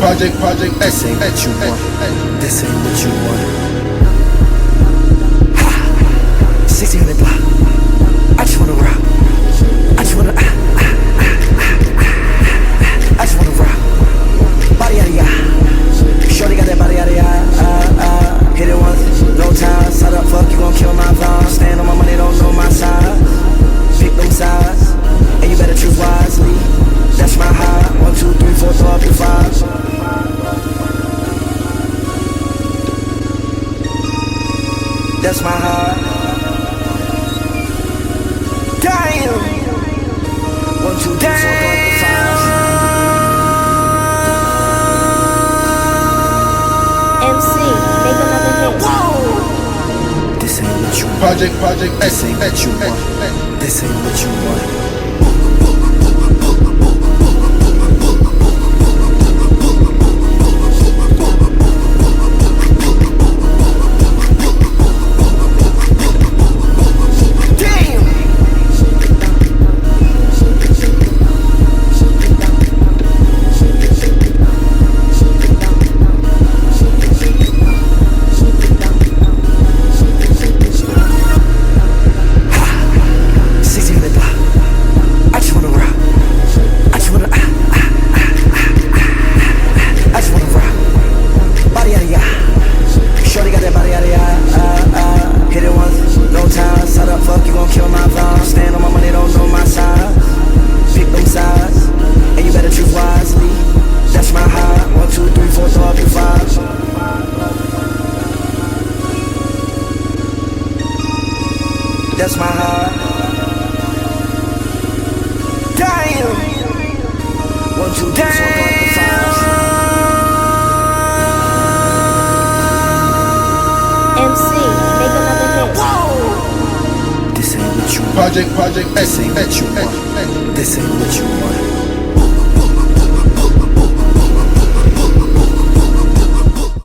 Project, this ain't what you want. This ain't what you want. 1600 block. I just wanna rock. I just wanna I just wanna rock. Body yada yada. Shorty got that body yada yada. Hit it once, no time. Side up, fuck, you gon' kill my vibe. Stand on my money, don't know my side. Pick them sides, and you better choose wisely. That's my high. 1, 2, 3, 4, throw up your 5. That's my high. Damn. 1, 2, 3, 4, throw up your 5. MC, make another hit. Whoa. This ain't what you want. Project, this ain't what you want. This ain't what you want. That's my heart. Damn. 1, 2, 3, 4, MC, make another hit. Whoa. This ain't what you want. Project, this ain't what you want. This ain't what you want.